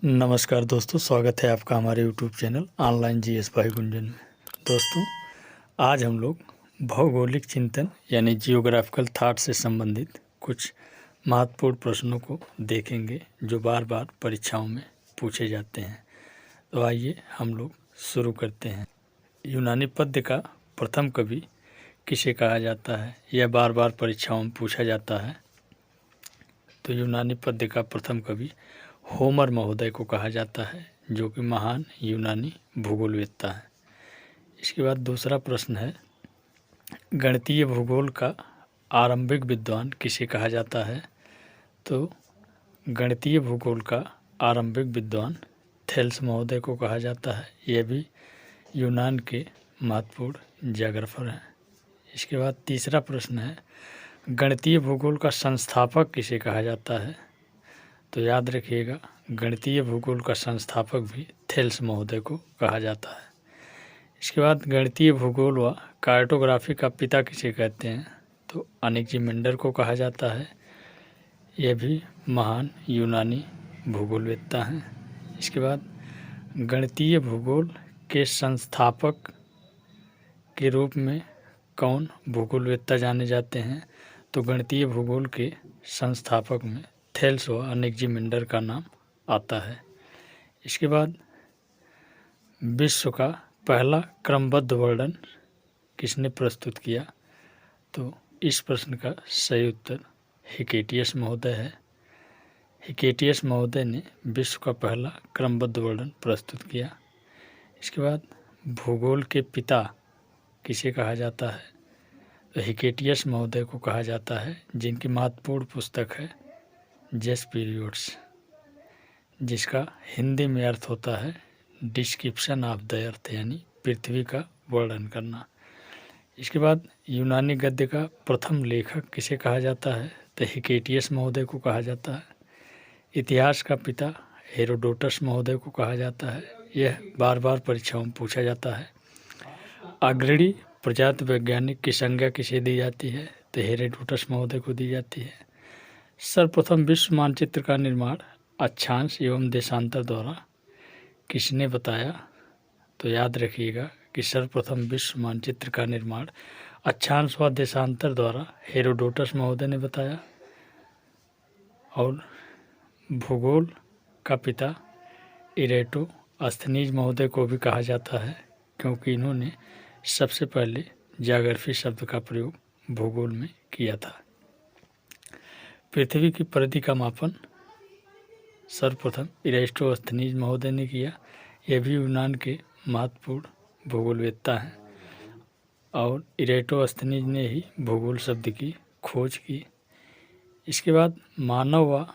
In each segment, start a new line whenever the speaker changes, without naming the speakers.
नमस्कार दोस्तों, स्वागत है आपका हमारे यूट्यूब चैनल ऑनलाइन जीएस भाई गुंजन में। दोस्तों, आज हम लोग भौगोलिक चिंतन यानी जियोग्राफिकल थॉट से संबंधित कुछ महत्वपूर्ण प्रश्नों को देखेंगे जो बार बार परीक्षाओं में पूछे जाते हैं। तो आइए हम लोग शुरू करते हैं। यूनानी पद्य का प्रथम कवि किसे कहा जाता है? यह बार बार परीक्षाओं में पूछा जाता है। तो यूनानी पद्य का प्रथम कवि होमर महोदय को कहा जाता है, जो कि महान यूनानी भूगोलवेत्ता है। इसके बाद दूसरा प्रश्न है, गणितीय भूगोल का आरंभिक विद्वान किसे कहा जाता है? तो गणितीय भूगोल का आरंभिक विद्वान थेल्स महोदय को कहा जाता है। यह भी यूनान के महत्वपूर्ण ज्योग्राफर हैं। इसके बाद तीसरा प्रश्न है, गणितीय भूगोल का संस्थापक किसे कहा जाता है? तो याद रखिएगा, गणितीय भूगोल का संस्थापक भी थेल्स महोदय को कहा जाता है। इसके बाद गणितीय भूगोल व कार्टोग्राफी का पिता किसे कहते हैं? तो अनेक्जिमेंडर को कहा जाता है। यह भी महान यूनानी भूगोलवेत्ता हैं। इसके बाद गणितीय भूगोल के संस्थापक के रूप में कौन भूगोलवेत्ता जाने जाते हैं? तो गणितीय भूगोल के संस्थापक में थेल्स व अनेक्जिमेंडर का नाम आता है। इसके बाद विश्व का पहला क्रमबद्ध वर्णन किसने प्रस्तुत किया? तो इस प्रश्न का सही उत्तर हिकेटियस महोदय है। हिकेटियस महोदय ने विश्व का पहला क्रमबद्ध वर्णन प्रस्तुत किया। इसके बाद भूगोल के पिता किसे कहा जाता है? तो हिकेटियस महोदय को कहा जाता है, जिनकी महत्वपूर्ण पुस्तक है जेस पीरियड्स, जिसका हिंदी में अर्थ होता है डिस्क्रिप्शन ऑफ द अर्थ, यानी पृथ्वी का वर्णन करना। इसके बाद यूनानी गद्य का प्रथम लेखक किसे कहा जाता है? तो हिकेटियस महोदय को कहा जाता है। इतिहास का पिता हेरोडोटस महोदय को कहा जाता है। यह बार बार परीक्षाओं में पूछा जाता है। अग्रणी प्रजाति वैज्ञानिक की संज्ञा किसे दी जाती है? तो हेरोडोटस महोदय को दी जाती है। सर्वप्रथम विश्व मानचित्र का निर्माण अक्षांश एवं देशांतर द्वारा किसने बताया? तो याद रखिएगा कि सर्वप्रथम विश्व मानचित्र का निर्माण अक्षांश व देशांतर द्वारा हेरोडोटस महोदय ने बताया। और भूगोल का पिता इरेटोस्थनीज महोदय को भी कहा जाता है, क्योंकि इन्होंने सबसे पहले ज्योग्राफी शब्द का प्रयोग भूगोल में किया था। पृथ्वी की परिधि का मापन सर्वप्रथम इरेटोस्थनीज महोदय ने किया। यह भी यूनान के महत्वपूर्ण भूगोलवेत्ता हैं और इरेटोस्थनीज ने ही भूगोल शब्द की खोज की। इसके बाद मानव व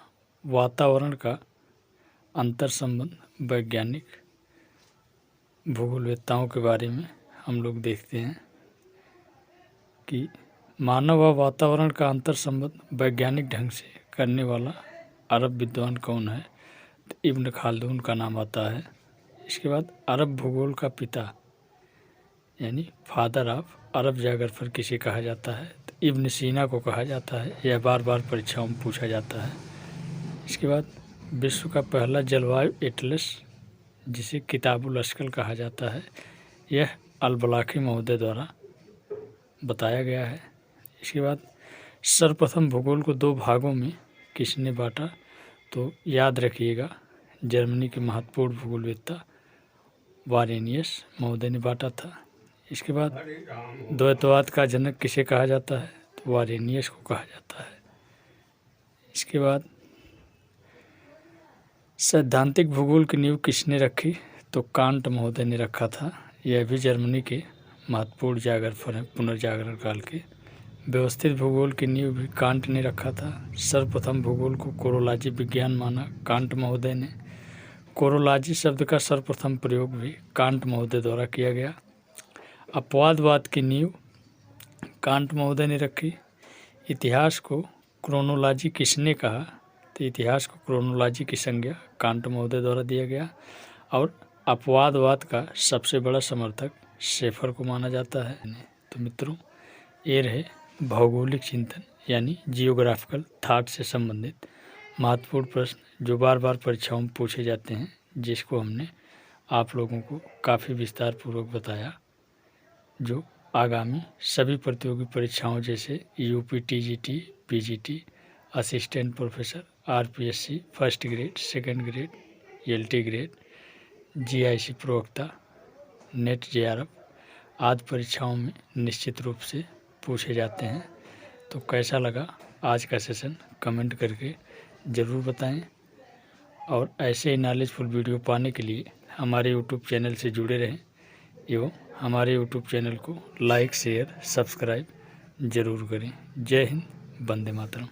वातावरण का अंतर संबंध वैज्ञानिक भूगोलवेत्ताओं के बारे में हम लोग देखते हैं कि मानव व वातावरण का अंतर संबंध वैज्ञानिक ढंग से करने वाला अरब विद्वान कौन है? तो इब्न खालदून का नाम आता है। इसके बाद अरब भूगोल का पिता यानी फादर ऑफ अरब ज्योग्राफर किसे कहा जाता है? तो इब्न सीना को कहा जाता है। यह बार बार परीक्षाओं में पूछा जाता है। इसके बाद विश्व का पहला जलवायु एटलस, जिसे किताबुल अशकल कहा जाता है, यह अल-बलाखी महोदय द्वारा बताया गया है। इसके बाद सर्वप्रथम भूगोल को दो भागों में किसने बांटा? तो याद रखिएगा, जर्मनी के महत्वपूर्ण भूगोलवेत्ता वारेनियस महोदय ने बांटा था। इसके बाद द्वैतवाद का जनक किसे कहा जाता है? तो वारेनियस को कहा जाता है। इसके बाद सैद्धांतिक भूगोल की नींव किसने रखी? तो कांट महोदय ने रखा था। यह भी जर्मनी के महत्वपूर्ण ज्योग्राफर हैं पुनर्जागरण काल के। व्यवस्थित भूगोल की नींव भी कांट ने रखा था। सर्वप्रथम भूगोल को कोरोलॉजी विज्ञान माना कांट महोदय ने। कोरोलॉजी शब्द का सर्वप्रथम प्रयोग भी कांट महोदय द्वारा किया गया। अपवादवाद की नींव कांट महोदय ने रखी। इतिहास को क्रोनोलॉजी किसने कहा? तो इतिहास को क्रोनोलॉजी की संज्ञा कांट महोदय द्वारा दिया गया। और अपवादवाद का सबसे बड़ा समर्थक शेफर को माना जाता है। तो मित्रों, ये रहे भौगोलिक चिंतन यानी जियोग्राफिकल थॉट से संबंधित महत्वपूर्ण प्रश्न जो बार बार परीक्षाओं में पूछे जाते हैं, जिसको हमने आप लोगों को काफ़ी विस्तार पूर्वक बताया, जो आगामी सभी प्रतियोगी परीक्षाओं जैसे UP, TGT, PGT, assistant professor, RPSC first grade, second grade, LT grade, GIC प्रवक्ता, नेट जेआरएफ आदि परीक्षाओं में निश्चित रूप से पूछे जाते हैं। तो कैसा लगा आज का सेशन कमेंट करके ज़रूर बताएं, और ऐसे ही नॉलेजफुल वीडियो पाने के लिए हमारे यूट्यूब चैनल से जुड़े रहें एवं हमारे यूट्यूब चैनल को लाइक, शेयर, सब्सक्राइब ज़रूर करें। जय हिंद, वंदे मातरम।